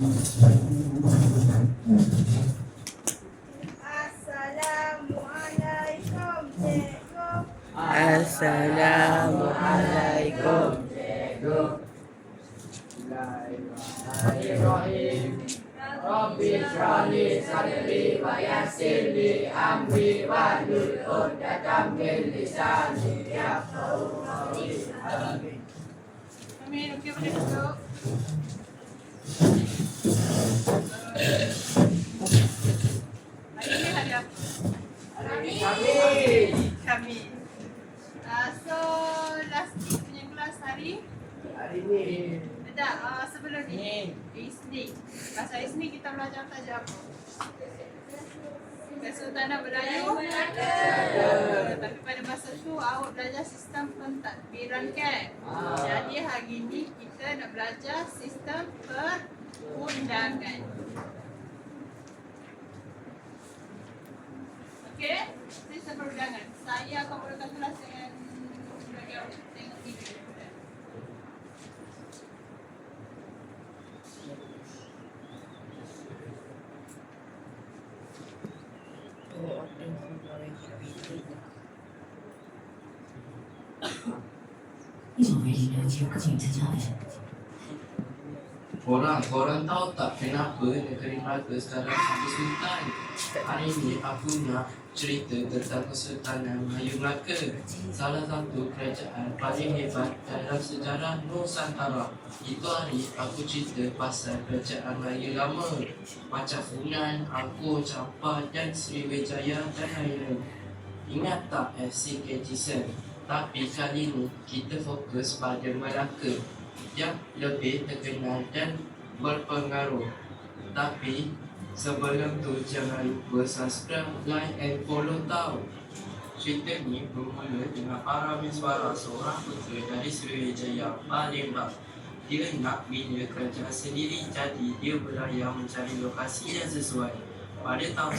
Assalamualaikum, cikgu. Assalamualaikum, cikgu. Bismillahirrahmanirrahim. Rabbi shrah li sadri wa yassir li amri wahlul 'uqdatam min lisani yafqahu qawli. Amin. Amin. Okey, boleh duduk. Hari ni hari apa? Khamis. So last week punya kelas hari ini. tak, sebelum ni Isnin. Bahasa Isnin kita belajar tajuk apa? Kesultanan Melayu Melaka. Tapi pada masa tu awak belajar sistem pentadbiran kan? Jadi hari ni kita nak belajar sistem perundangan. Okey? Sistem perundangan. Saya akan mulakan kelas dengan bagi awak tengok video. Korang tahu tak kenapa negeri Melaka sekarang ada sultan? Hari ini aku nak cerita tentang Kesultanan Melayu Melaka, salah satu kerajaan paling hebat dalam sejarah Nusantara. Itu hari aku cerita pasal kerajaan Melayu lama, macam Funan, Angkor, Champa dan Sriwijaya dan lain-lain. Ingat tak FCKG7? Tapi kali ini kita fokus pada Melaka yang lebih terkenal dan berpengaruh. Tapi sebelum tu jangan lupa subscribe, like and follow tau. Cerita ni bermula dengan Parameswara, seorang putera dari Sriwijaya, Palembang. Dia nak bina kerajaan sendiri, jadi dia berlayar mencari lokasi yang sesuai. Pada tahun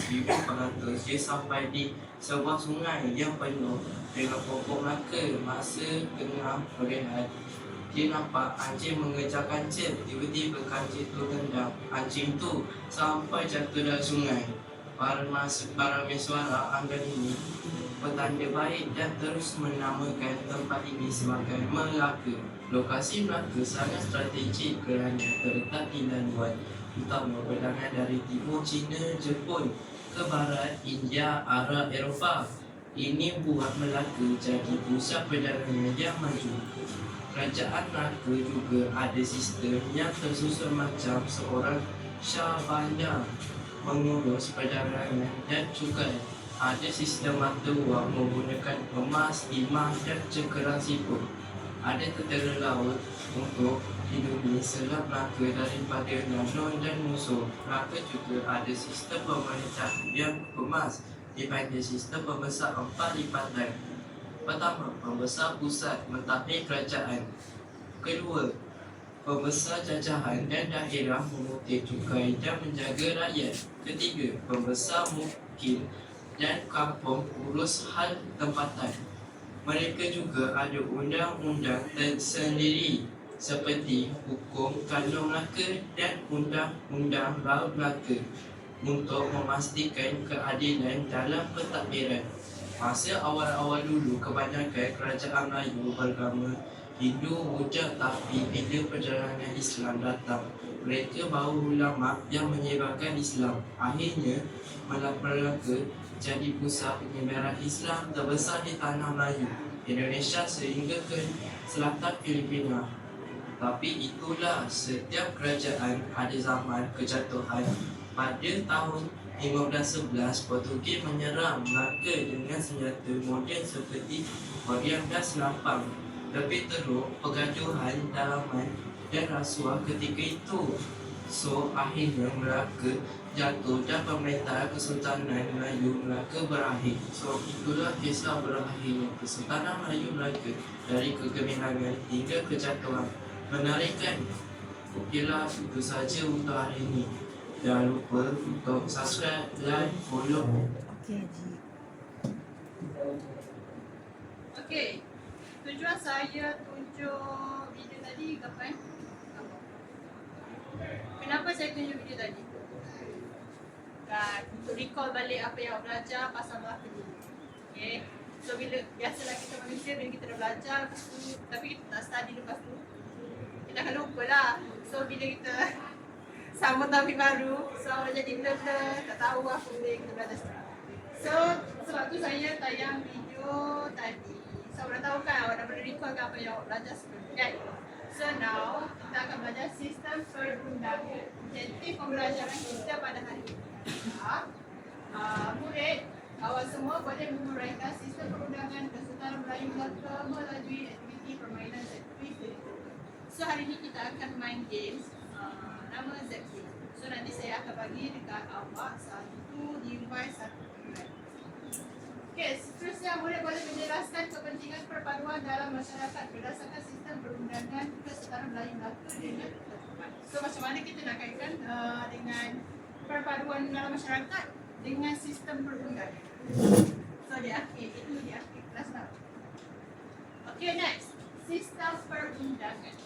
1400, dia sampai di sebuah sungai yang penuh dengan pokok Melaka. Masa tengah berehat, dia nampak anjing mengejar kancil. Tiba-tiba kancil tu tendang anjing tu sampai jatuh dalam sungai. Parameswara anggap ini petanda baik dan terus menamakan tempat ini sebagai Melaka. Lokasi Melaka sangat strategik kerana terletak di laluan utama berdangan dari timur China, Jepun ke barat India, Arab, Eropah. Ini buat Melaka jadi pusat perdagangan yang maju. Kerajaan Melaka juga ada sistem yang tersusun macam seorang Shah Bandar mengurus perdagangan dan cukai. Ada sistem mata wang menggunakan emas, timah dan cengkerang siput. Ada tentera laut untuk lindungi selat Melaka daripada Nanon dan musuh. Melaka juga ada sistem pemerintah yang kemas, dipanggil sistem pembesar 4 lipatan. Pertama, pembesar pusat mentadbir kerajaan. Kedua, pembesar jajahan dan daerah memungut cukai dan menjaga rakyat. Ketiga, pembesar mukil dan kampung urus hal tempatan. Mereka juga ada undang-undang tersendiri seperti Hukum Kanun Melaka dan Undang-Undang Laut Melaka untuk memastikan keadilan dalam pentadbiran. Masa awal-awal dulu, kebanyakan kerajaan Melayu beragama Hindu, Buddha, tapi bila perjalanan Islam datang, mereka bawa ulama yang menyebarkan Islam. Akhirnya, Melaka jadi pusat penyebaran Islam terbesar di tanah Melayu, Indonesia sehingga ke selatan Filipina. Tapi itulah, setiap kerajaan ada zaman kejatuhan. Pada tahun 1511, Portugis menyerang Melaka dengan senjata moden seperti meriam dan senapan. Lebih teruk, pergaduhan, dalaman dan rasuah ketika itu. So, akhirnya Melaka jatuh dan pemerintahan Kesultanan Melayu Melaka berakhir. So, itulah kisah berakhirnya Kesultanan Melayu Melaka dari kegemilangan hingga kejatuhan. Menarik kan? Okeylah, itu saja untuk hari ini. Jangan lupa untuk subscribe, like, follow. Okey. Tujuan saya tunjuk video tadi kapan? Kenapa saya saya tunjuk video tadi. Kan, untuk recall balik apa yang awak belajar pasal Melaka dulu. Okay. So bila biasalah kita manusia bila kita dah belajar lepas tu, tapi kita tak study lepas tu, kita akan lupa lah. So bila kita sambung topik baru, so awak jadi blur-blur, tak tahu apa benda yang kita belajar sekarang. So sebab tu saya tayang video tadi. So awak dah tahu kan, awak dah boleh recall kan apa yang awak belajar sebelum ni kan. So now kita akan belajar sistem perundangan. Objektif pembelajaran kita pada hari ini adalah murid, awak semua boleh menguraikan sistem perundangan Kesultanan Melayu Melaka melalui aktiviti permainan Z-Quiz. So hari ini kita akan main games nama Z-Quiz. So nanti saya akan bagi dekat awak satu device, satu program. Okay, seterusnya murid boleh menjelaskan kepentingan perpaduan dalam masyarakat berdasarkan sistem perundangan Kesultanan Melayu Melaka dengan ketentuan. So macam mana kita nak kaitkan dengan perpaduan dalam masyarakat dengan sistem perundangan. So di akhir, itu di akhir kelas tau. Okay, next. Sistem perundangan.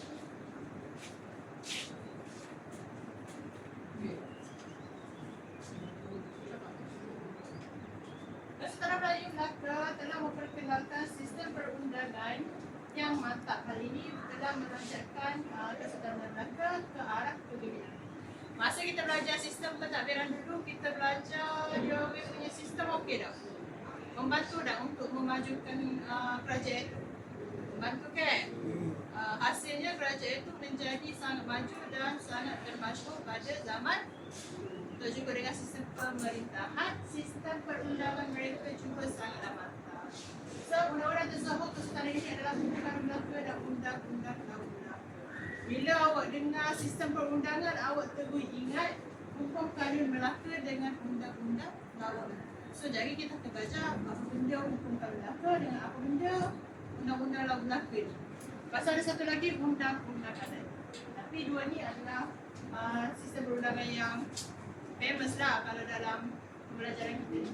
Kesultanan Melayu Melaka telah memperkenalkan sistem perundangan yang mantap. Hal ini telah melancarkan Kesultanan Melayu Melaka ke arah kegemilangan. Masa kita belajar sistem pentadbiran dulu, kita belajar dia punya sistem okey tak? Membantu tak untuk memajukan kerajaan itu? Membantu kan? Hasilnya kerajaan itu menjadi sangat maju dan sangat termasyhur pada zaman itu juga dengan sistem pemerintahan, sistem perundangan mereka juga sangatlah mantap. So, undang-undang tersebut Kesultanan ini adalah Kesultanan Melaka dan undang-undang Melaka. Bila awak dengar sistem perundangan, awak terus ingat hukum kanun Melaka dengan undang-undang Melaka. So, jadi kita akan baca apa benda hukum kanun Melaka dengan apa benda undang-undang Melaka ni. Pasal ada satu lagi undang-undang adat. Tapi dua ni adalah sistem perundangan yang famous lah kalau dalam pembelajaran kita ni.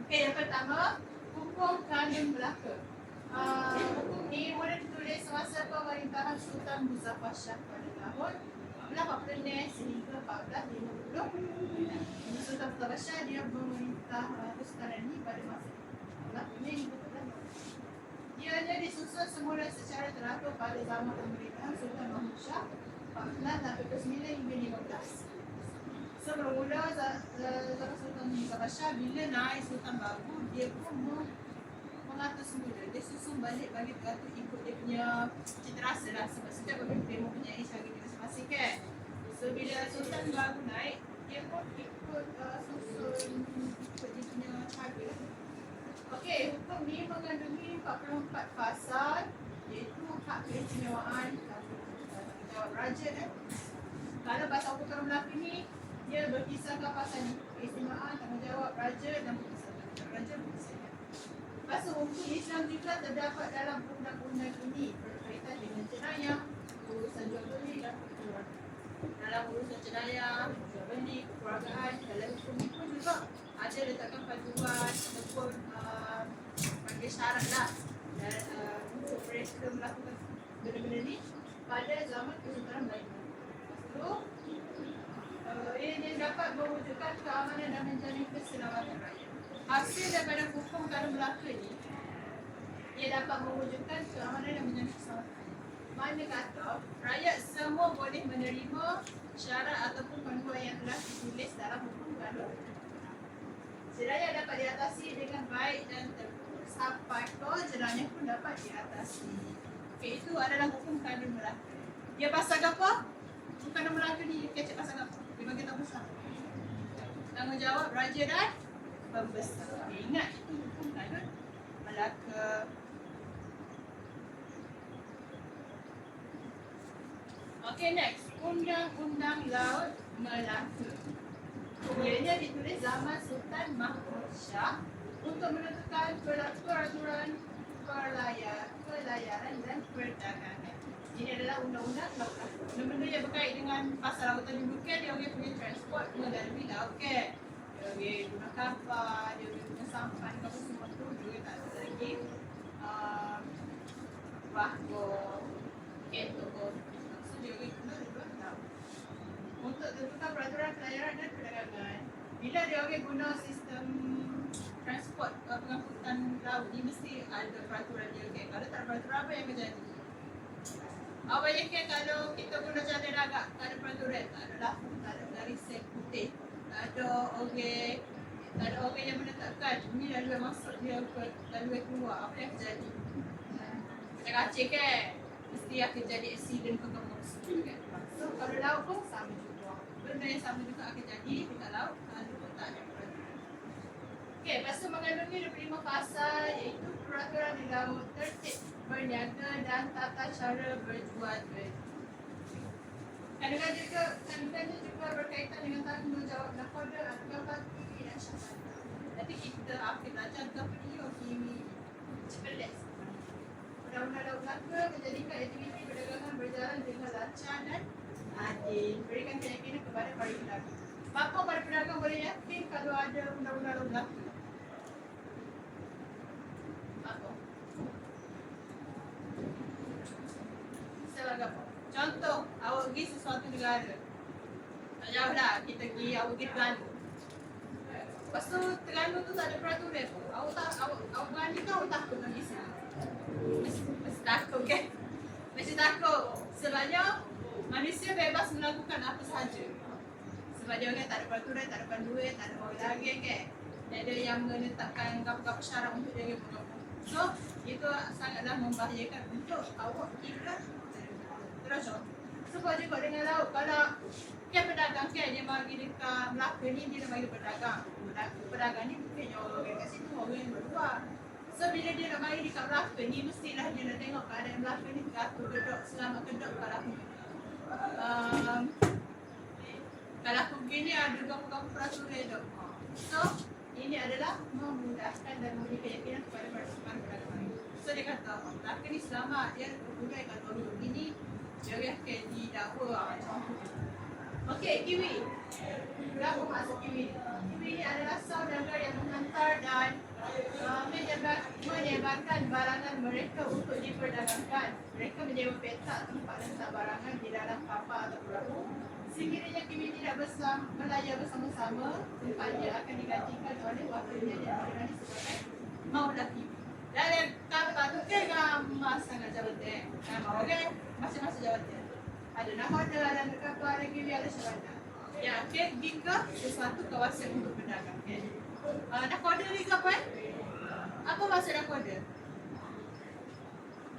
Okay, yang pertama, hukum kanun Melaka. Hukum ni mula ditulis semasa pemerintahan Sultan Muzaffar Shah pada tahun 1446 sehingga 1450. Sultan Muzaffar Shah dia memerintah Kesultanan ini pada masa 1450. Ianya disusun semula secara teratur pada zaman pemerintahan Sultan Mahmud Shah 1489 hingga 15. Sebelum mula zaman Sultan Muzaffar Shah, bila naik Sultan baru, dia pun mengatur semula. Dia susun balik bagi teratur ikut dia punya cita rasa lah. Sebab setiap pemimpin mempunyai cara dia masing-masing kan. So bila Sultan baru naik, dia pun ikut susun ikut dia punya cara. Okey, hukum ni mengandungi 44 pasal, iaitu hak keistimewaan tanggungjawab raja kan. Kalau bahasa hukum Melaka ni, dia berkisarkan pasal ni, keistimewaan tanggungjawab raja dan berkisarkan raja berkisarkan. Pasal hukum Islam juga terdapat dalam undang-undang ini berkaitan dengan jenayah, urusan jual beli dan kekeluargaan. Dalam urusan jenayah, jual beli, kekeluargaan, dalam hukum ini pun juga ada letakkan panduan ataupun panggil syarat lah untuk mereka melakukan benda-benda ni pada zaman Kesultanan Melayu. Lepas tu, ia dapat mewujudkan keamanan dan menjamin keselamatan rakyat. Hasil daripada hukum kanun Melaka ni, ia dapat mewujudkan keamanan dan menjamin keselamatan rakyat. Mana kata, rakyat semua boleh menerima syarat ataupun panduan yang telah ditulis dalam hukum kanun. Seraya dapat diatasi dengan baik dan terus sampai ke jalannya pun dapat diatasi. Okey, itu adalah hukum kanun Melaka. Dia pasal apa? Hukum kanun Melaka ni kecek pasal apa? Dia bagi tahu besar. Tanggungjawab raja dan pembesar. Okay, ingat itu hukum kanun Melaka. Okay, next. Undang-undang Laut Melaka. Ianya ditulis zaman Sultan Mahmud Shah untuk menentukan peraturan pelayaran dan perdagangan. Ini adalah undang-undang laut. Benda-benda yang berkait dengan pasal lautan dulu kan, dia boleh punya transport melalui laut kan. Dia boleh guna kapal, dia boleh guna sampan, apa semua tu juga tak ada lagi. Bahgo, keto, so dia boleh guna laut. Untuk untuk tentukan peraturan pelayaran dan perdagangan. Bila dia orang guna sistem transport pengangkutan laut ni mesti ada peraturan dia. Okay. Kalau tak ada peraturan apa yang akan jadi? Apa yang kalau kita guna jalan darat, tak ada peraturan, tak ada lampu, tak ada garis sel putih, tak ada orang yang menetapkan ni laluan masuk dia ke laluan keluar, apa yang akan jadi? Kacik kan? Mesti akan jadi accident ke apa kan? So kalau laut pun sama juga. Benda yang sama juga akan jadi dekat laut kalau pun tak ada peraturan. Okey, pasal mengandungi 25 pasal iaitu peraturan di laut, tertib berniaga dan tata cara berjual beli. Kandungannya juga berkaitan dengan tanggungjawab nakhoda atau bagi dan syarat. Nanti kita akan belajar tentang video kimi cepelas. Undang-undang laut Melaka menjadikan aktiviti perdagangan berjalan dengan lancar dan adil. Berikan keyakinan kepada para pedagang. Maka para pedagang boleh yakin kalau ada undang-undang laut Melaka. Apa? Sebagai apa? Contoh, awak pergi sesuatu negara. Tak jauh lah, kita pergi, awak pergi Terengganu. Lepas tu, Terengganu tu tak ada peraturan pun. Awak berani ke awak takut nak pergi sana? Mesti takut kan? Mesti takut. Sebabnya, manusia bebas melakukan apa sahaja. Sebab dia orang tak ada peraturan, tak ada panduan, tak ada orang lagi kan? Dia ada yang menetapkan apa-apa syarat untuk dia bergabung. So, itu sangatlah membahayakan untuk awak kita. Terus sebab juga dengan laut, kalau kan pedagang kan dia bagi dekat Melaka ni, dia nak bagi pedagang. Pedagang ni bukannya orang kat situ, orang yang berluar. So bila dia nak bagi dekat Melaka ni, mestilah dia nak tengok keadaan Melaka ni teratur kedok, selamat kedok kalau aku kalau aku begini ada berapa peraturan dok. So ini adalah memudahkan dan memberi keyakinan kepada para pedagang. So dia kata, Melaka ni selamat, dia berhubungan kalau duduk begini, dia akan didakwa macam tu. Okey, kiwi. Berapa maksud kiwi? Kiwi ni adalah saudagar yang menghantar dan menyebarkan barangan mereka untuk diperdagangkan. Mereka menyewa petak tempat letak barangan di dalam kapal atau perahu. Sekiranya kiwi tidak melayar bersama-sama, tempatnya akan digantikan oleh wakilnya yang dikenali sebagai maulah kiwi. Dan kapal tu kan sangat jabatan. Mau kan? Masing-masing jabatan. Ada nakhoda, ada kapal, ada kiwi, ada syabana. Yang akan pergi ke sesuatu kawasan untuk berdagang. Nakhoda ni ke apa? Apa maksud nakhoda?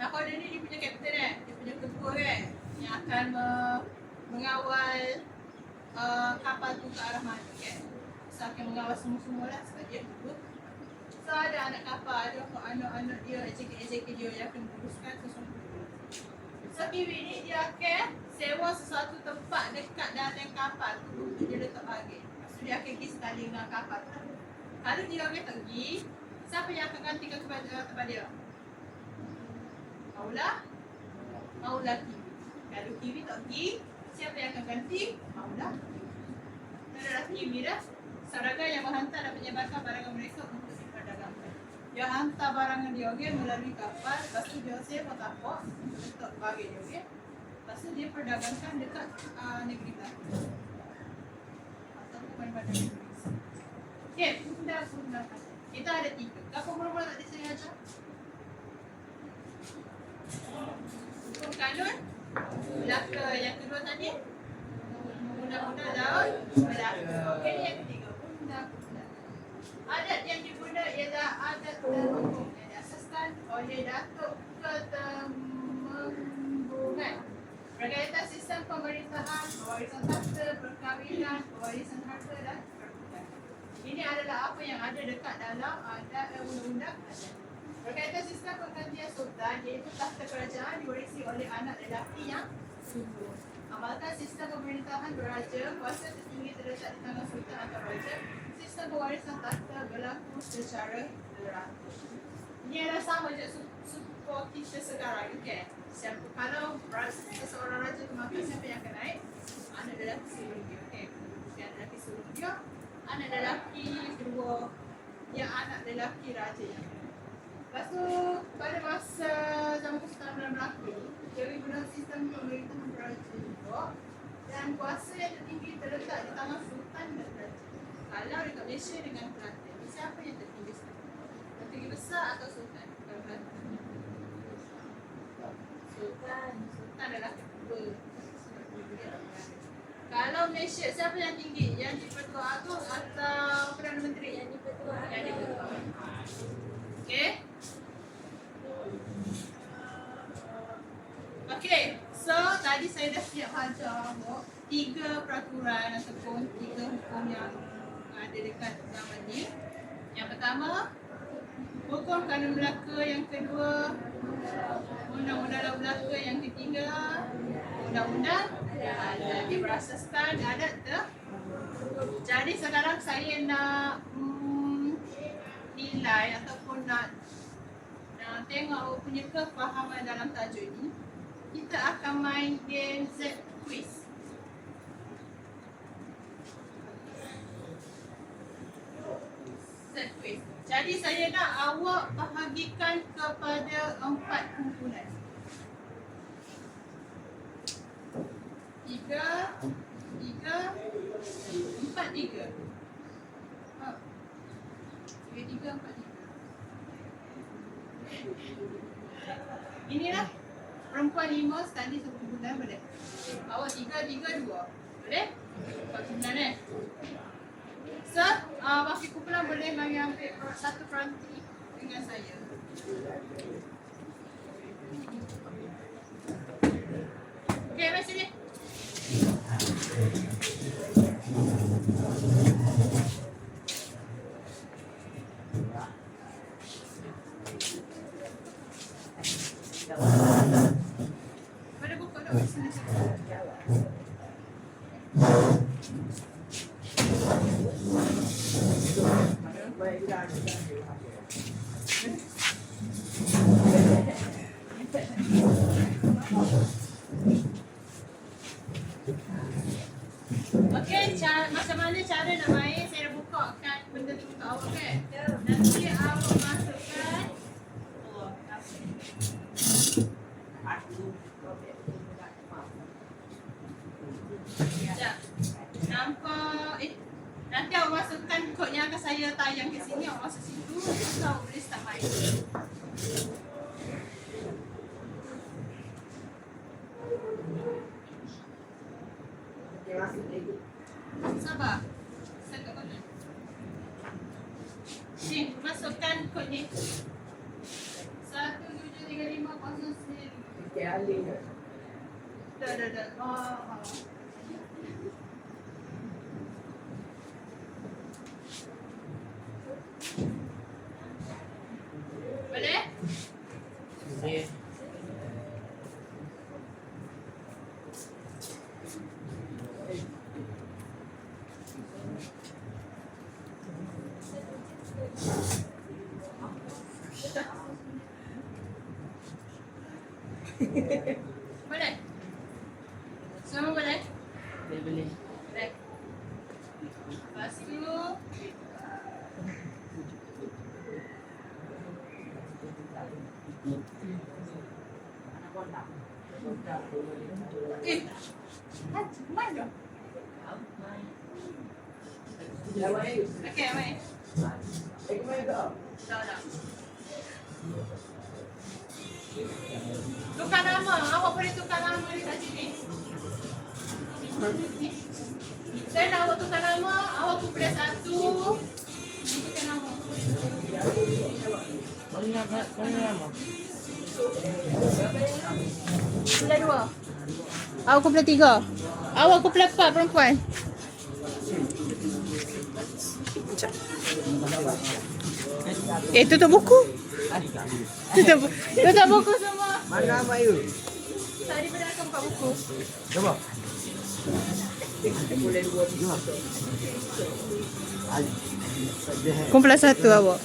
Nakhoda ni dia punya kapten dia punya ketua kan? Yang akan mengawal kapal tu ke arah mana kan? So akan mengawal semua-semua lah sebab dia ketua. So ada anak kapal, ada anak-anak dia, AJK dia yang akan menguruskan sesuatu. So kiwi ni dia akan sewa sesuatu tempat dekat dalam kapal tu untuk dia letak bahagian. Lepas tu dia akan pergi sekali dengan kapal tu. Kalau dia orang tak pergi, siapa yang akan gantikan kepada dia? Maulah kiwi. Kalau kiwi tak pergi, siapa yang akan ganti? Maulah. Adalah kiwi dah. Saudagar yang menghantar dan menyebarkan barangan mereka untuk diperdagangkan. Dia hantar barangan dia orang melalui kapal, lepas tu dia sewa tapak untuk bagi dia orang. Lepas tu dia perdagangkan dekat negeri Melaka. Ataupun pada negeri. Okey, undang-undang. Kita ada 3. Apa mula-mula tadi saya ajar? Hukum kanun Melaka. Yang kedua tadi undang-undang laut Melaka. Okey, yang ketiga undang-undang. Adat yang diguna ialah adat terhukum yang diasaskan oleh Datuk Ketemenggungan berkaitan sistem pemerintahan, pewarisan takhta, perkahwinan, pewarisan harta dan perbudakan. Ini adalah apa yang ada dekat dalam adat undang-undang adat. Berkaitan sistem penggantian sultan, iaitu takhta kerajaan diwarisi oleh anak lelaki yang subur. Amalkan sistem pemerintahan beraja, kuasa tertinggi terletak di tangan sultan atau raja. Sistem pewarisan takhta berlaku secara teratur. Ini adalah sama je support kita sekarang, okay? Siapa kalau seseorang raja tu maka siapa yang akan naik? Anak lelaki sebelum dia, okay? Anak lelaki sebelum dia, anak lelaki kedua, yang anak lelaki raja yang kedua. Lepas tu pada masa zaman Kesultanan Melaka, dia guna sistem pemerintahan beraja juga dan kuasa yang tertinggi terletak di tangan Sultan dan Raja. Kalau dekat Malaysia dengan Kelantan, siapa yang tertinggi sekali? Tertinggi besar atau Sultan? Kalau Kelantan. Sultan adalah kedua. Kalau Malaysia, siapa yang tinggi? Yang di-Pertuan Agong atau Perdana Menteri? Yang di-Pertuan Agong. Okey. Okey, so tadi saya dah siap ajar 3 peraturan ataupun 3 hukum yang ada dekat zaman ni. Yang pertama, hukum kanun Melaka. Yang kedua, undang-undang laut Melaka. Yang ketiga, undang-undang adat. Dia berasaskan adat tu. Jadi sekarang saya nak nilai ataupun nak tengok awak punya kefahaman dalam tajuk ni. Kita akan main game Z quiz. Z quiz. Jadi saya nak awak bahagikan kepada 4 kumpulan. 3, 4, 3. 3, 4, 3. Inilah perempuan 5 sekali 1 kumpulan, boleh? Awak 3, 3, 2. Boleh? 4 kumpulan So, wakil kumpulan boleh mengambil satu peranti dengan saya. Okey, mari sini. Pada buka dah sini. Okey, macam mana cara nak main? Saya dah bukakan benda tu untuk awak kan? Nanti awak masukkan. Sekejap. Nampak nanti awak masukkan kod yang akan saya tayang ke sini. Awak masuk situ, so awak boleh start main. Sabar. Saya kat mana? Ni, masukkan kod ni. 17350. Dah. Boleh? Boleh. Boleh? Semua boleh? Boleh. Boleh. Lepas tu mana? Okey, main. Dah. Tukar nama. Awak boleh tukar nama di kat sini. Saya nak awak tukar nama. Awak kumpulan 1. Tukar nama. Mana nama? Kumpulan 2. Awak kumpulan 3. Awak kumpulan 4 perempuan. Tutup buku. Tutup buku semua. Mana nama you? Tadi pada akan buka buku. Coba. Boleh 2 Kumpulan 1 awak.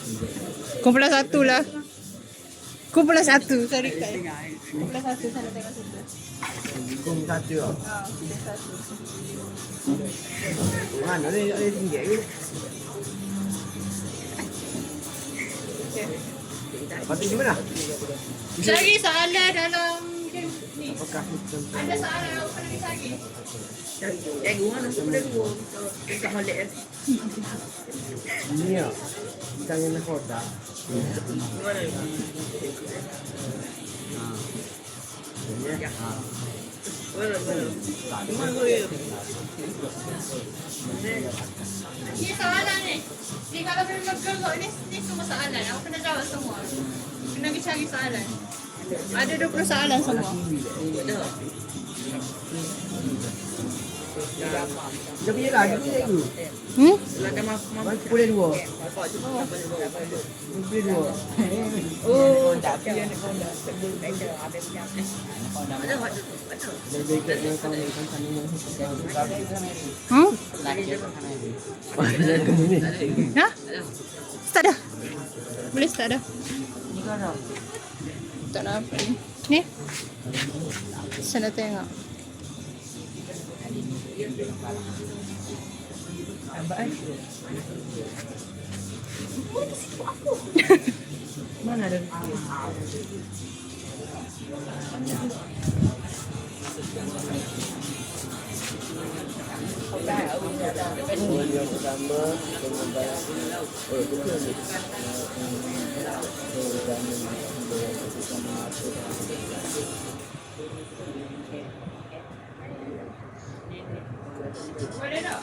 Kumpulan 1 lah. Kumpulan 1. Sorry Kak. Kumpulan 1 sana tengok situ. Kumpulan 1. Kumpulan 1. Mana ni tinggi ke? Lepas tu gimana? Cari soalan dalam game ni. Apakah sistem Ada soalan awak kena dicari. Cikgu mana sebelah dua. Tak molek. ini ya? Bukannya nahkoda. Mana ni? Ya. Mana? Mana boleh? Ni soalan ni. Ni kalau memang gerok ni semua soalan. Awak kena jawab semua. Kena pergi cari soalan. Ada 20 soalan semua. Dia punya lagi tu cikgu. Selada mampu. Boleh dua. Bapak tu boleh Boleh dua. Oh, tapi yang nak konda sebelum ada habis jam. Ada waktu tu. Ada. Dia dekat dengan kawan kan sana ni. Ha? Start dah. Boleh start dah. Ni kan dah. Tak nak apa ni. Ni. Sana tengok. Mana ada? Yang pertama Boleh tak?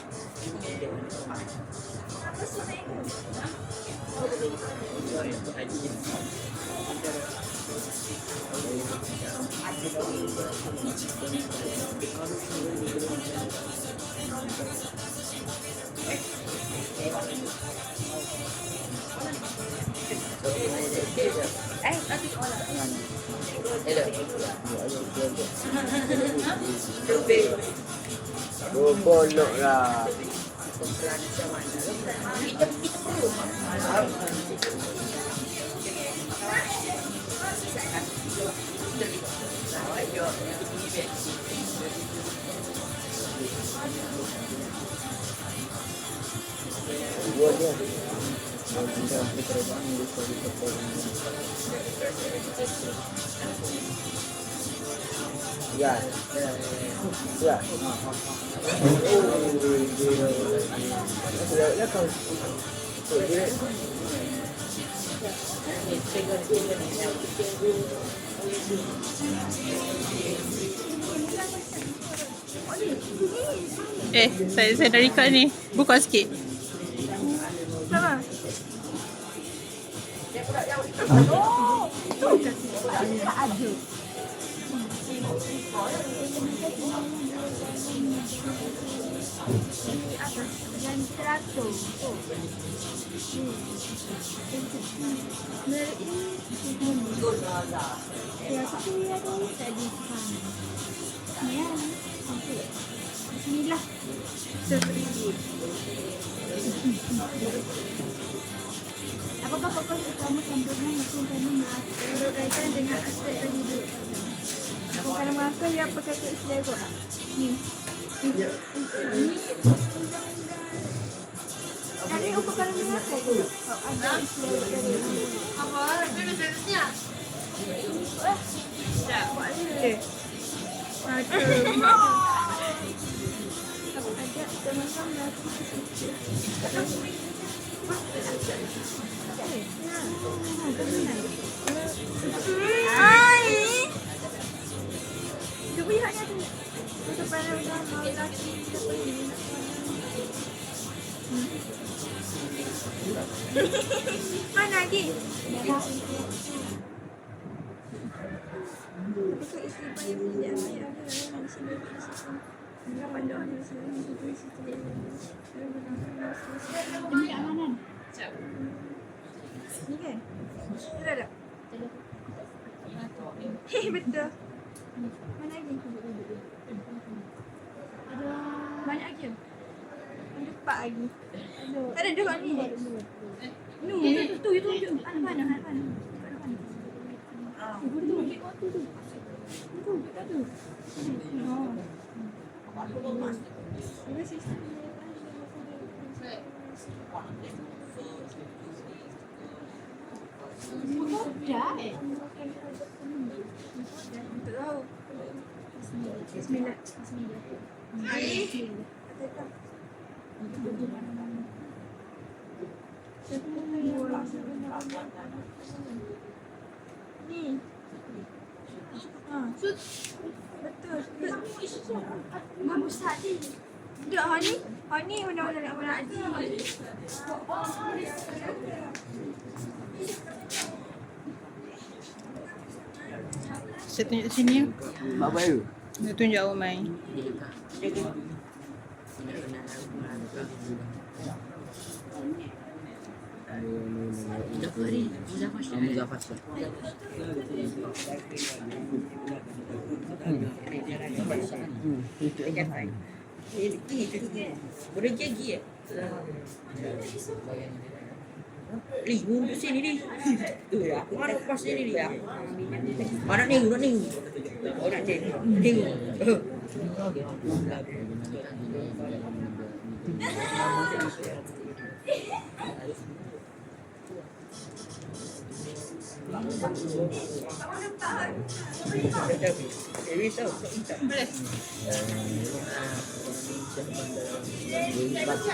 Nanti orang. Bonok lah. Dua dia. Ya. Ya. Sudah kau. Dia saya dah record ni. Buka sikit. Sama. Yang teratur. Bismillah. Apakah pokok utama kandungan yang berkaitan dengan aspek terhidup? Bukan mengapa ia berkaitan istilah ni. Dari upacara mengapa tu? Ada istilah dari Apa? Dia dah selesai. Tak. ada teman-teman Dia pihaknya tu. Kepada lelaki mana lagi? Apakah isteri payah tidak payah ada dalam sini? Enggak pada orang yang itu isteri. Demi keamanan. Ni kan? Betul tak? Betul. Mana lagi? Ada banyak lagi. Ada 4 lagi. Ada dekat ni. No, itu tunjuk. Mana? Ibu tu. Itu. Oh. Ini sistem. Dah. Tak tahu. Bismillah. Bismillah. Bismillah. Ni. Betul. Bagus tadi. Tak, Hani mana-mana nak Adi. Saya tunjuk sini ya. Mak baru. Dia tunjuk awak main. Boleh gigi ya? Mundur sini ni. Tu ya, aku mana pas sini dia. Mana ni? Oh nak tengok. Boleh. Baca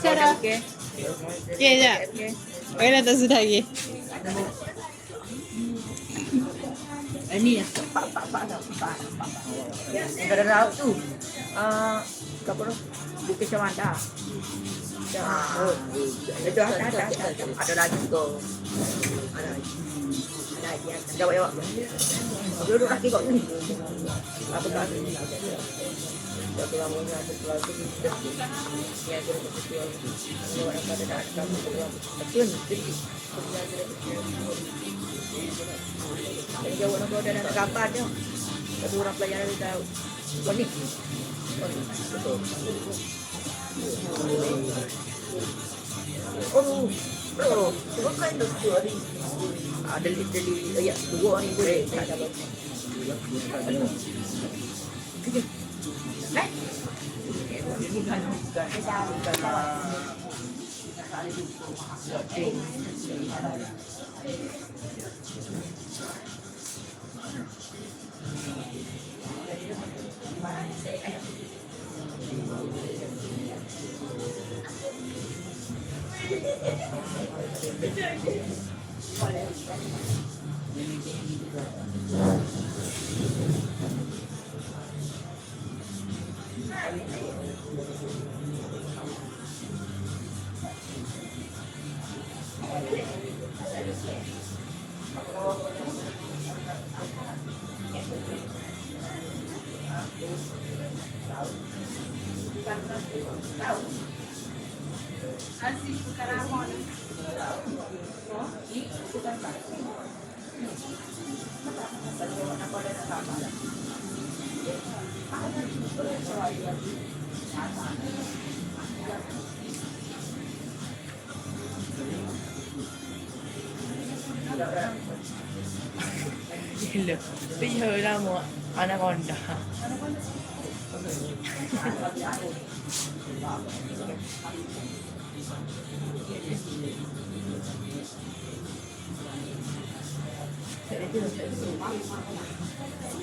Sarah. Okey, sekejap. Okey dah tak sudah lagi. Ini ya, pak. Ada laut tu. Apa tu? Bukit Cemanda. Itu ada lagi tu. Ada lagi. Jawab. Duduk lagi kok ni. Apa tadi? Satu lamanya ada lagi. Ya, ada betul. Ini orang pada datang betul. Jadi, jauh nak keluar dari kapal je. Satu orang pelajar ada tahu. Ni. Betul. Bro, what kind of story? Ada ya, dua ni boleh tak ada. Aziz Karamon. Gila. Dia lah mu anaconda.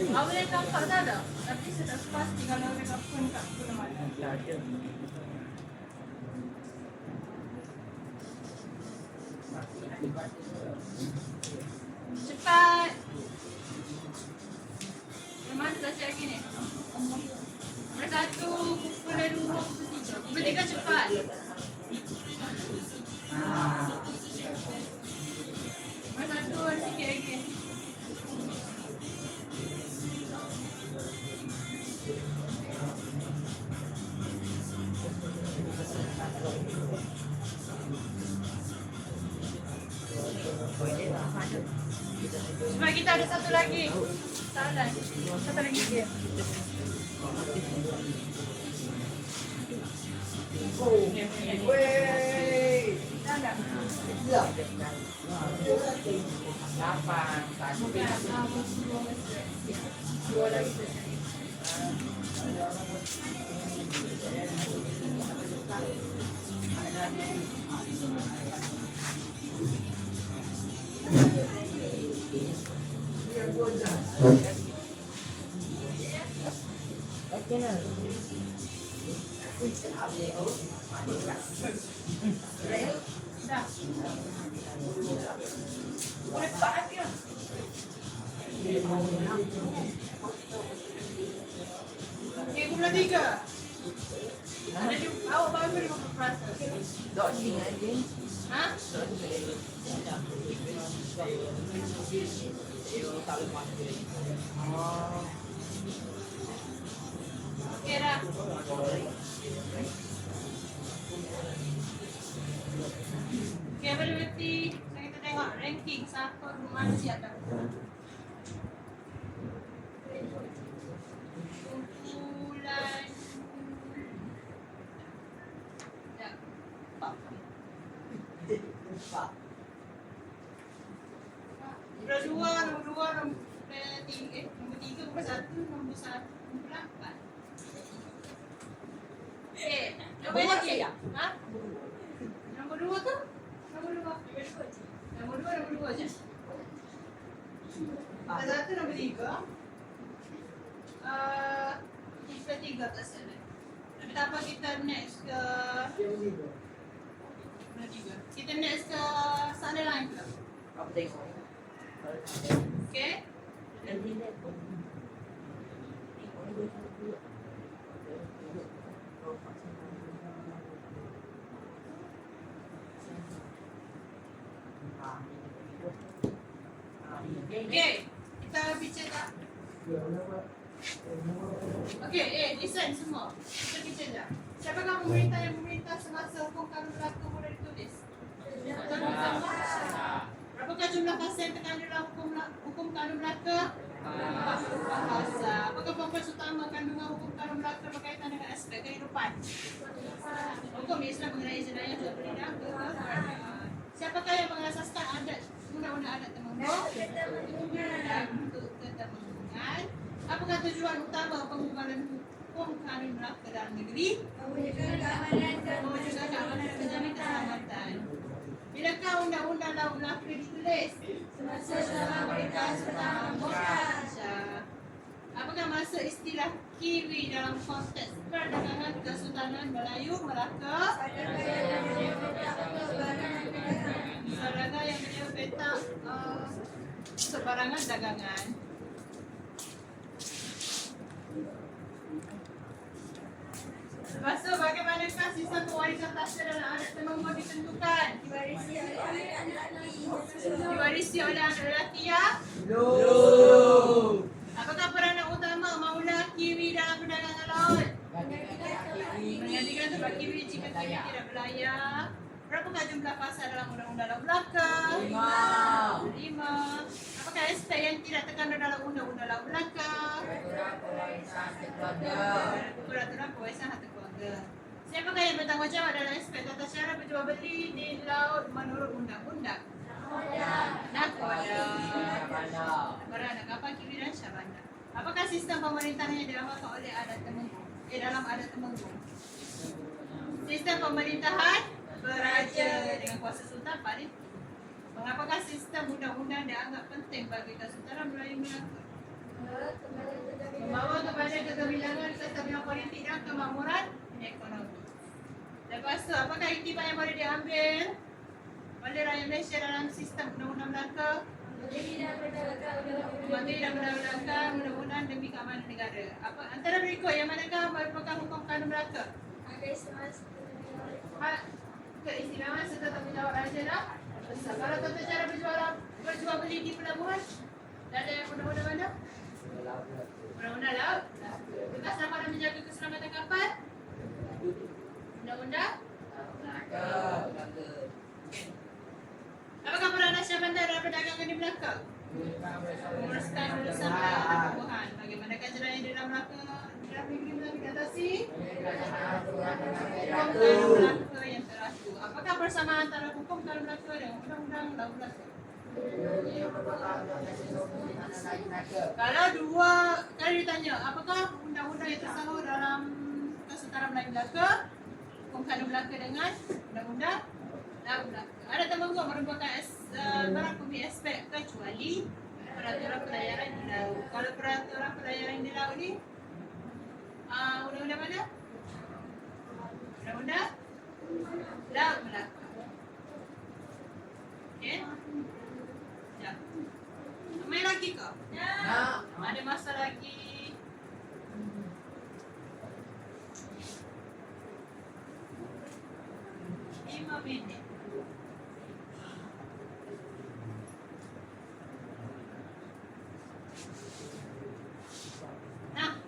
Awak boleh nampak tak ada? Tapi saya tak pasti kalau mereka pun kat mana. Cepat. Memang dah siap lagi ni. Nombor 1, pukul 2, pukul 3 cepat. Nombor 1 ada sikit lagi. Sebab kita ada satu lagi. Salah. Satu lagi dia. Dah. Boleh pakai dia. Okey, gula 3. Ada di awak bagi 50%. Dok ni aja. Ha? Okey dah. Okey, berarti kita tengok ranking siapa mana siapa. Kumpulan ya. Nombor 2, nombor 2, nombor 3, nombor 1, nombor 1, nombor 8. Okey, nombor lagi. Ha? Nombor 2 tu? Nombor 2. Nombor 2 je. Nombor 1, nombor 3. Kita 3 tak salah. Betapa kita next ke nombor 3. Kita next ke sana lain ke? Apa tengok? Okey. Okey, kita bicara. Okey, listen semua. Kita bicara. Siapakah pemerintah yang memerintah semasa hukum kanun berlaku boleh ditulis? Berapakah jumlah pasal yang terkandung dalam hukum kanun berlaku? 40 bahasa. Apakah fokus utama kandungan hukum kanun berlaku berkaitan dengan aspek kehidupan? Hukum Islam mengenai jenayah jual beli dan kewarganegaraan. Siapakah yang mengasaskan adat undang-undang adat Temenggung? Untuk ketemenggungan. Apakah tujuan utama pengumpulan hukum kanun berlaku dalam negeri? Mewujudkan keamanan dan menjamin keselamatan. Bilakah undang-undang laut Melaka ditulis? Semasa dalam pemerintahan Sultan Mahmud Shah. Apakah maksud istilah Kiwi dalam konteks perdagangan Kesultanan Melayu Melaka? Sarana yang menyewa peta sebarangan dagangan. Lepas tu, bagaimanakah sistem pewarisan tasya dalam adat Temenggung ditentukan? Diwarisi oleh anak lelaki ya? Apakah peranan utama Maula Kiwi dalam perdagangan laut? Menggantikan tempat Kiwi jika Kiwi tidak berlayar. Berapakah jumlah pasal dalam undang-undang laut Melaka? 5. Apakah aspek yang tidak terkandung dalam undang-undang laut Melaka? Peraturan pewarisan harta keluarga. Siapakah yang bertanggungjawab dalam aspek tata cara berjual beli di laut menurut undang-undang? Nakoda. Berada kapal Kiwi dan Syahbandar. Apakah sistem pemerintahan yang diamalkan oleh adat Temenggung? Dalam adat Temenggung. Sistem pemerintahan beraja dengan kuasa sultan paling. Mengapakah sistem undang-undang dianggap penting bagi Kesultanan Melayu Melaka? Membawa kepada kegemilangan kestabilan politik dan kemakmuran ekonomi. Lepas tu, apakah iktibar yang boleh diambil oleh rakyat Malaysia dalam sistem undang-undang Melaka? Mematuhi dan melaksanakan undang-undang demi keamanan negara. Apa antara berikut yang manakah merupakan hukum kanun Melaka? Hak keistimewaan serta tanggungjawab raja lah. Kalau tata cara berjual beli di pelabuhan, dah ada undang-undang mana? Undang-undang laut. Bekas selamat dan menjaga keselamatan kapal. Undang-undang. Apakah peranan Syahbandar dalam perdagangan di Melaka? Menguruskan urusan pertumbuhan. Bagaimanakah jenayah di dalam Melaka dalam negeri Melaka diatasi? Hukum kanun Melaka yang teratur. Apakah persamaan antara hukum kanun Melaka dan undang-undang laut Melaka? Kalau dua kali ditanya, apakah undang-undang yang tersahur dalam Kesultanan Melayu Melaka, hukum kanun Melaka dengan undang-undang laut Melaka? Adat Temenggung merupakan barang bumi aspek kecuali peraturan pelayaran di laut. Kalau peraturan pelayaran di laut ni undang-undang mana? 5 minit. Nah.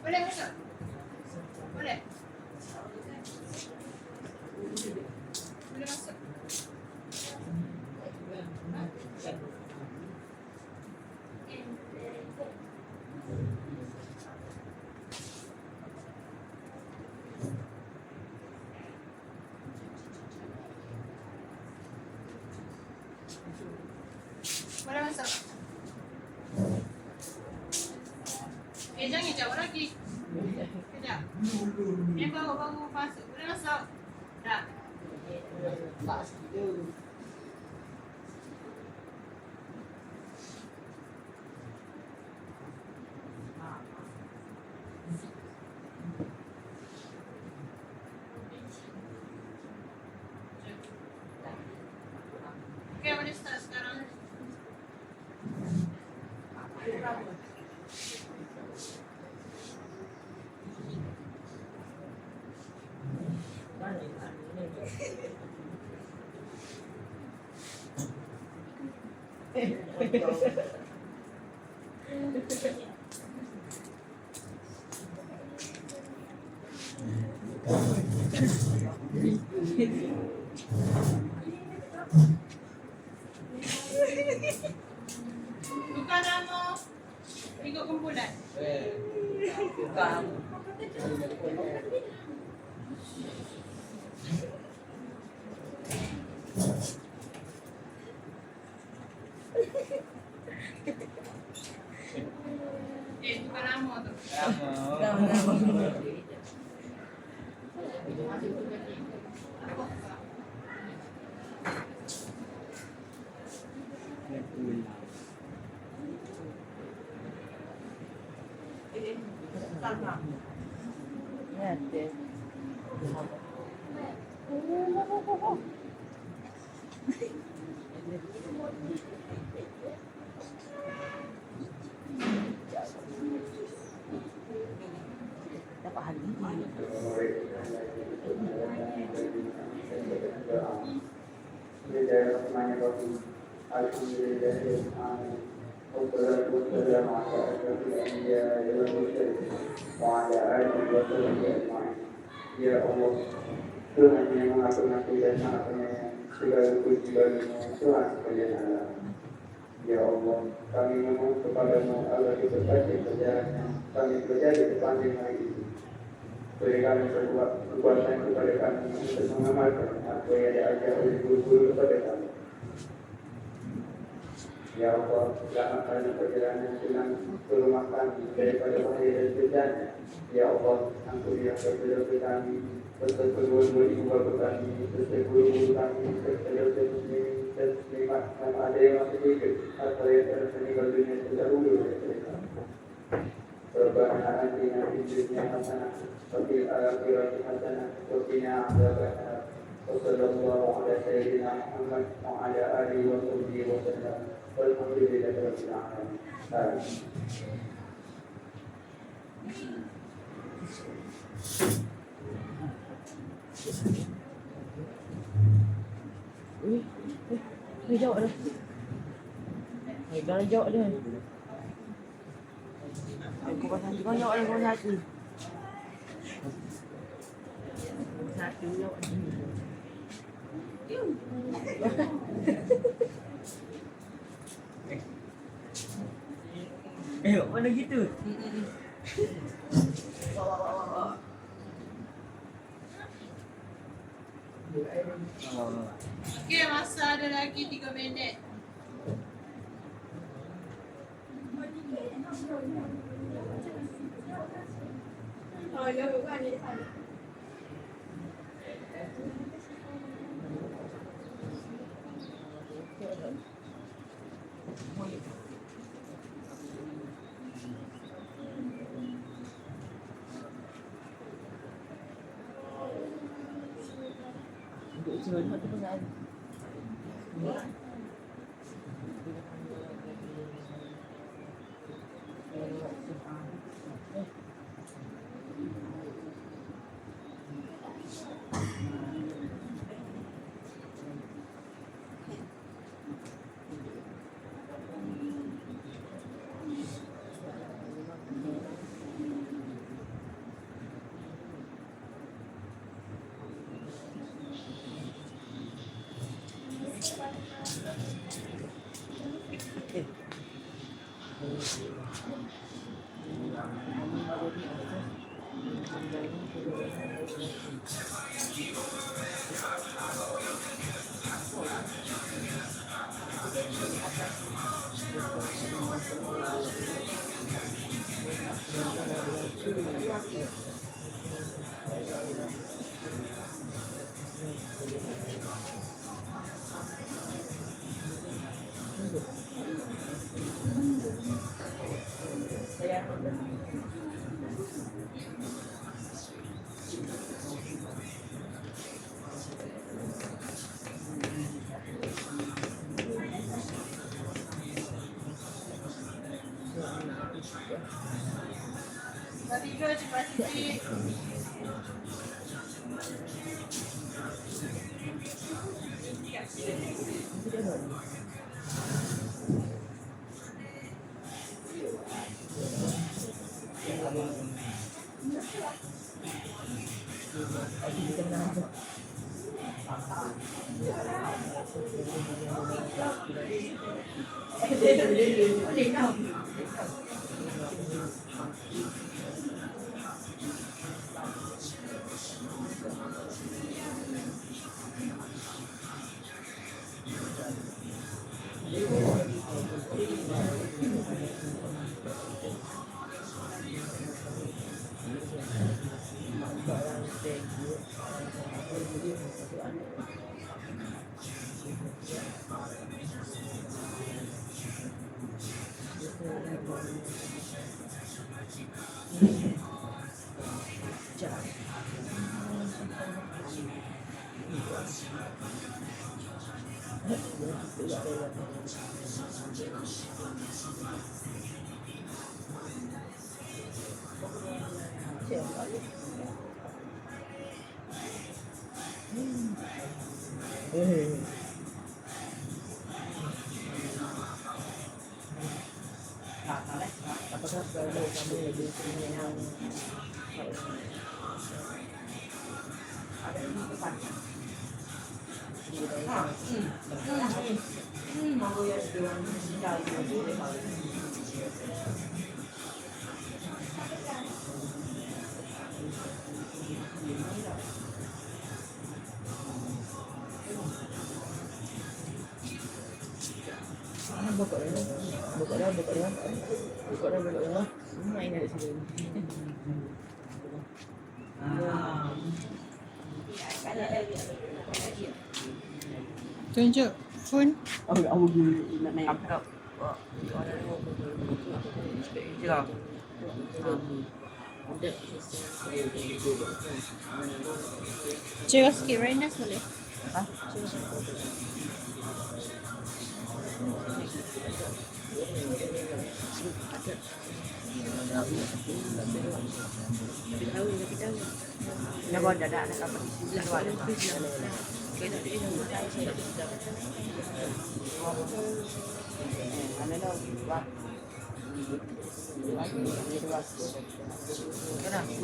Boleh masuk? Boleh? Boleh masuk? Boleh masuk? Jangan jauh lagi. Kejap. Yang baru masuk. Boleh masuk? Dah. Okay, boleh start sekarang. Bukan nama ikut kumpulan. Bukan nama tu. Dapat hari ini. Ya Allah, Tuhan yang Maha Pengampun dan Maha Penyayang, segala puji bagimu Tuhan sekalian alam. Ya Allah, kami memohon kepadamu agar diberkati perjalanannya kami berjaya di sepanjang hari ini. Beri kami kekuatan kepada kami untuk mengamalkan apa yang diajar oleh guru-guru kepada kami. Ya Allah, selamatkan perjalanan senang ke rumah kami daripada bahaya dan bencana. Ya Allah, ampuni dosa kami, serta kedua-dua ibu bapa kami, serta guru-guru kami, serta dosa muslim dan muslimat yang ada yang masih hidup atau yang telah meninggal dunia terdahulu daripada kami. Rabbana atina fid dunya hasanah wa fil akhirati hasanah wa qina adzabannar. Wa sallallahu ala sayyidina Muhammad wa ala alihi wa sahbihi wa sallam. Walhamdulillahi rabbil alamin. Amin. Jawab dah. Dah jawab dah. Aku pasal tu jawab dah kau satu. Satu jawab. Mana gitu? Okey, masa ada lagi 3 minit. Oh, ya bukan ni sana. Sebelum tu pun ada. Tapi go cepat sikit. Apakah kalau kamu lebih punya yang ada di depan? Mau ya doang sekali buka dah. Main ada sini. Tunjuk phone. Aku nak naik apa? Jelah. Cakap sikit, Rainas boleh? Ha? Nak dah nak apa di sebelah luar. Ana dah buat. Kenapa?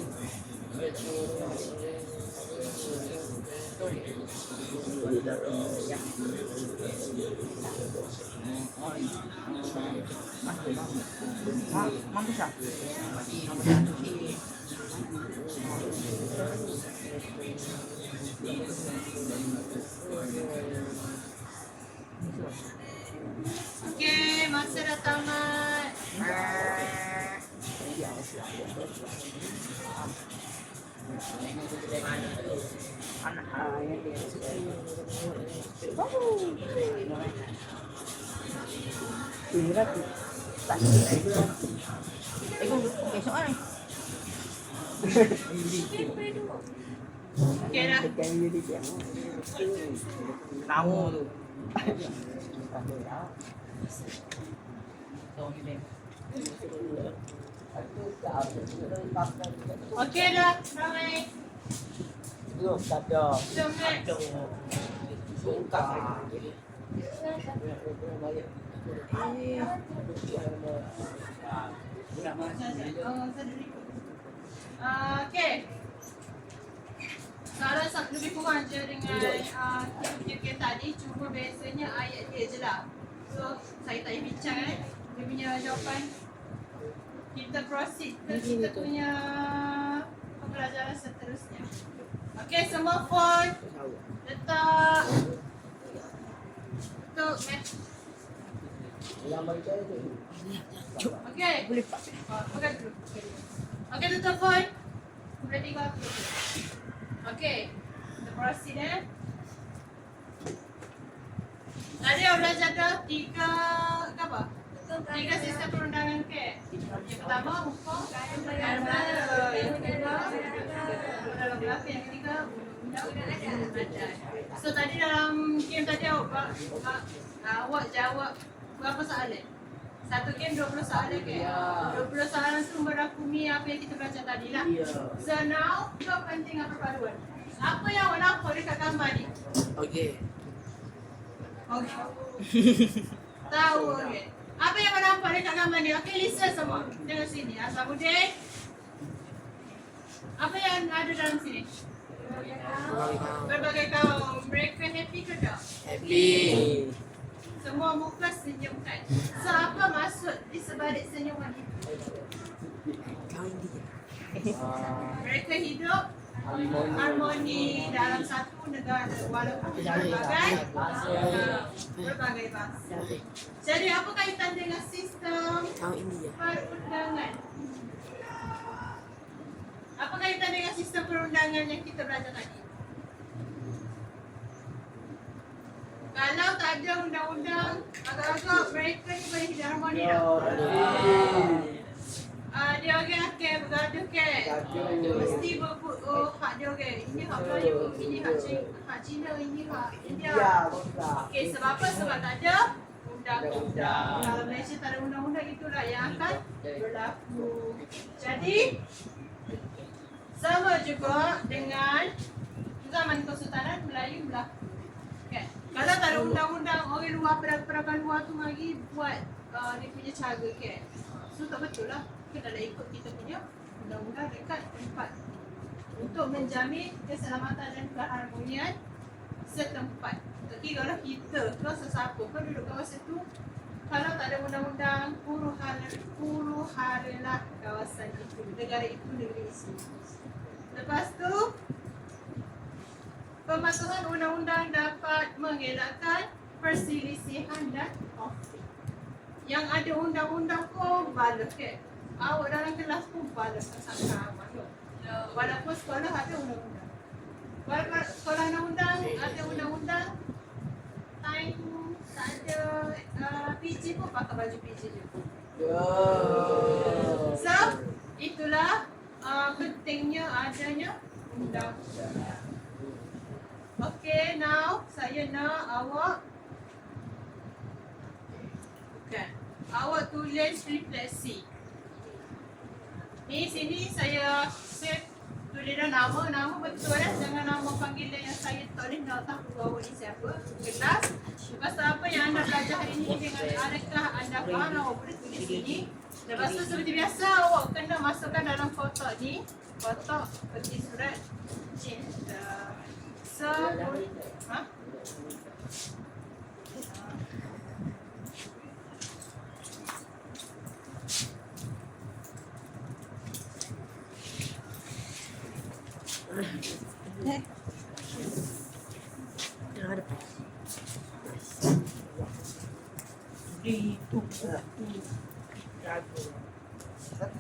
Mampu sah. Okey, masa dah tamat. Anak yang dia berat tak besok ni Okey dah. Tekan dia dia. Lama tu. Okey dah. Ramai. Belum tak ada. Jom next. Okey. Soalan satu lebih kurang je dengan kita punya game tadi. Cuma biasanya ayat dia je lah. So, saya tak payah bincang dia punya jawapan. Kita proceed ke kita punya pembelajaran seterusnya. Okey, semua phone letak untuk match. Yang baca tu. Okey. Boleh pak. Pegang dulu. Okey, tutup phone. Ready go. Okey. Kita proceed Tadi orang belajar dah tiga apa? Tiga sistem perundangan ke? Yang pertama hukum, yang kedua dalam berlaku, yang ketiga undang-undang adat. So tadi dalam game tadi awak jawab berapa soalan? Satu game 20 soalan ke? 20 soalan tu merakumi apa yang kita belajar tadi lah. So now kepentingan perpaduan. Apa yang awak nampak dekat gambar ni? Okey. Okey. Tahu okey. Apa yang awak nampak dekat gambar ni? Okey, listen semua. Tengok sini. Asabuddin. Apa yang ada dalam sini? Berbagai kaum. Mereka happy ke tak? Happy. Semua muka senyumkan. So apa maksud di sebalik senyuman itu? Mereka hidup harmoni dalam satu negara walaupun berbagai bangsa. Jadi apa kaitan dengan sistem perundangan? Apa kaitan dengan sistem perundangan yang kita belajar tadi? Kalau tak ada undang-undang, agak-agak mereka ni boleh hidup harmoni tak? Dia orang akan bergaduh ke? Mesti berebut hak dia orang. Ini hak Melayu, ini hak Cina, ini hak India. Okey, sebab apa? Sebab tak ada undang-undang. Kalau Malaysia tak ada undang-undang, itulah yang akan berlaku. Jadi, sama juga dengan zaman Kesultanan Melayu berlaku. Okay. Kalau tak ada undang-undang, orang luar, peradaban luar tu mari buat dia punya cara ke. So tak betul lah. Kita dah ikut kita punya undang-undang dekat tempat untuk menjamin keselamatan dan keharmonian setempat. Tak kira lah kita ke sesiapa pun duduk kawasan tu, kalau tak ada undang-undang, huru haralah kawasan itu, negara itu, negeri itu. Lepas tu, pematuhan undang-undang dapat mengelakkan perselisihan dan konflik. Yang ada undang-undang pun balas ke? Awak dalam kelas pun balas sama awak. Walaupun sekolah ada undang-undang. Walaupun sekolah undang-undang, ada undang-undang, time tak ada PJ pun pakai baju PJ juga. So, itulah pentingnya adanya undang-undang. Okay, now saya nak awak tulis refleksi. Ni sini saya set tulis dah nama betul jangan nama panggilan yang saya tulis nak tahu awak ni siapa. Kelas. Lepas tu apa yang anda belajar hari ni dengan adakah anda faham, awak boleh tulis sini. Lepas tu seperti biasa awak kena masukkan dalam kotak ni, kotak peti surat cinta. So,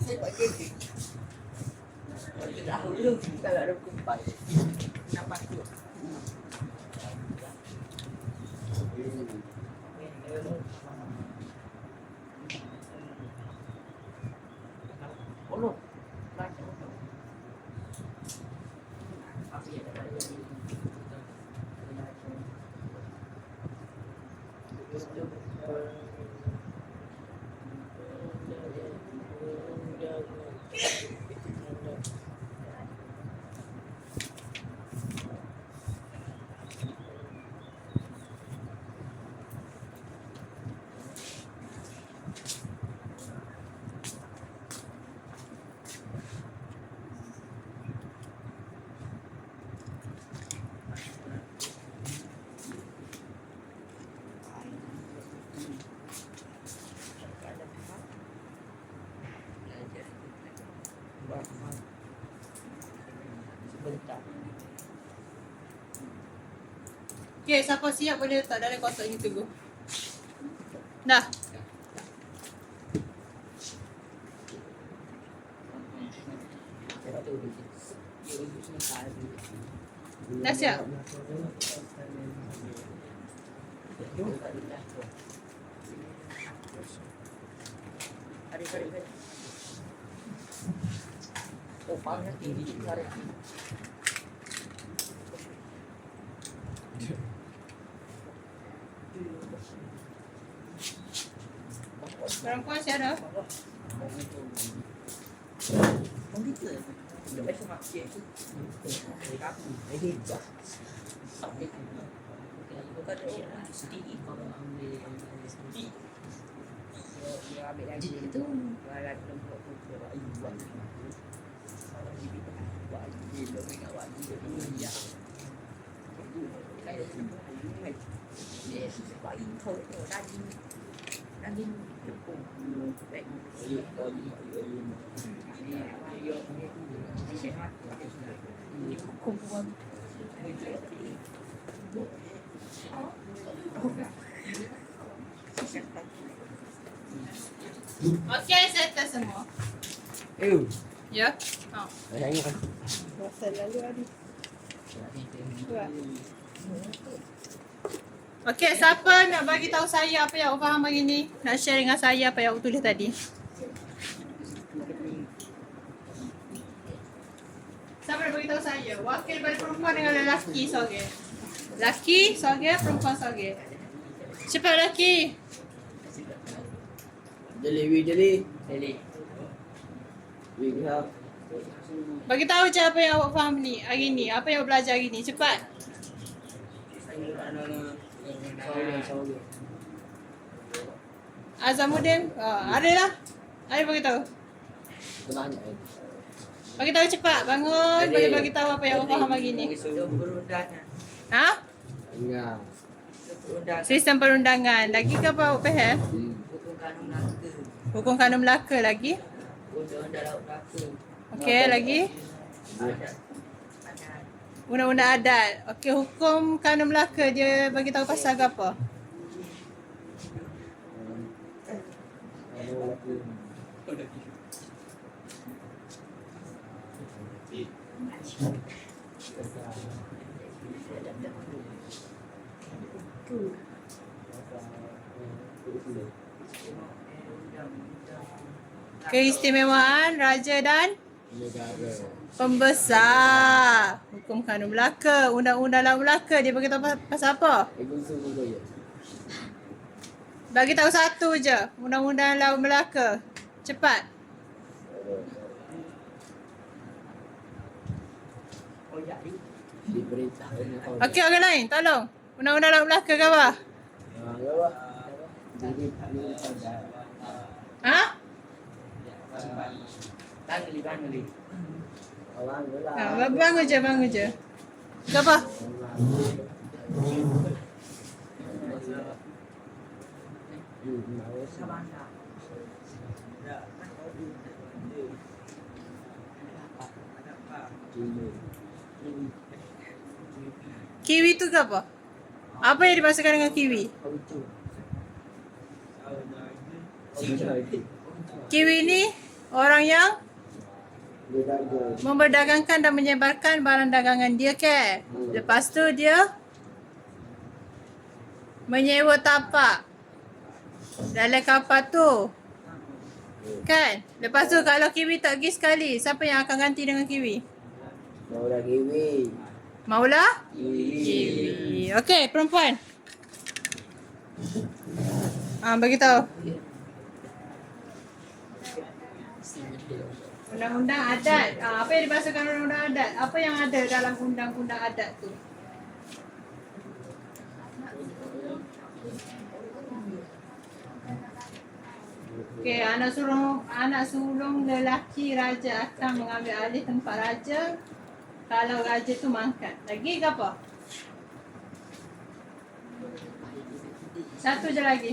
Saya buat kerja. Dahulu kalau ada kumpai, nampak tu. Oh no, Sebentar. Okay, siapa siap boleh letak dalam kotak ni tunggu. Dah. Tengok tu. Dia duduk sebentar. Dah siap? Hari. Oh, panas tinggi hari. Perempuan siap dah? Không biết rồi. Được mấy số mặt kia chứ. Thì các cái gì vậy? Xong cái có thể là sedikit sedikit. Ya ambil lagi tu. Walau nombor tu buat buat. Buat dia mereka buat dia dia. Cái đấy để có in thôi rồi đang đi được cùng vậy cùng quân Okey, settle semua. Ya? Oh. Saya kan. Masa lalu ada. Buat. Okey, siapa nak bagi tahu saya apa yang awak faham hari ni? Nak share dengan saya apa yang awak tulis tadi? Siapa nak bagi tahu saya? Wakil daripada perempuan dengan lelaki sorang. Lelaki sorang, perempuan sorang. Cepat lelaki. Jeli. Bagi tahu je apa yang awak faham ni hari ni. Apa yang awak belajar hari ni. Cepat. Azamuddin, ada lah. Ada bagi tahu. Tanya. Bagi tahu cepat. Bangun, boleh bagi tahu apa yang awak faham hari ni. Ha? Enggak. Sistem perundangan. Lagi ke apa awak faham? Hukum kanun Melaka lagi. Okey, lagi. Undang-undang adat. Okey, hukum kanun Melaka dia bagi tahu pasal apa? Keistimewaan raja dan pembesar. Hukum kanun Melaka, undang-undang laut Melaka dia bagi tahu pasal apa? Bagi tahu satu je, undang-undang laut Melaka. Cepat. Okey, orang lain, tolong. Undang-undang laut Melaka ke apa? Ha? Bangun je. Ke apa? Kiwi tu ke apa? Apa yang dimaksudkan dengan kiwi? Kiwi ni orang yang memperdagangkan dan menyebarkan barang dagangan dia ke. Lepas tu dia menyewa tapak dalam kapal tu. Kan? Lepas tu kalau kiwi tak pergi sekali, siapa yang akan ganti dengan kiwi? Maulah? Kiwi. Okey, perempuan. Bagi tahu. Undang-undang adat. Apa yang dimaksudkan undang-undang adat? Apa yang ada dalam undang-undang adat tu? Okey, anak sulung lelaki raja akan mengambil alih tempat raja kalau raja tu mangkat. Lagi ke apa? Satu je lagi.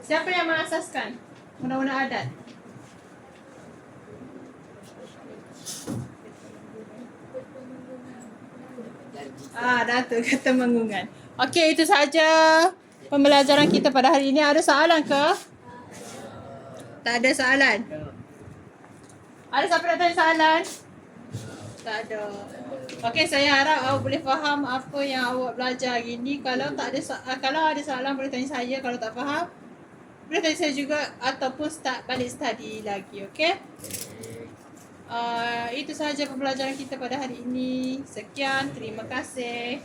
Siapa yang mengasaskan undang-undang adat? Datuk Ketemenggungan. Okey, itu saja pembelajaran kita pada hari ini. Ada soalan ke? Tak ada soalan. Ada siapa nak tanya soalan? Tak ada. Okey, saya harap awak boleh faham apa yang awak belajar hari ini. Kalau ada soalan boleh tanya saya. Kalau tak faham, boleh tanya saya juga ataupun balik study lagi. Okey? Itu sahaja pembelajaran kita pada hari ini. Sekian, terima kasih.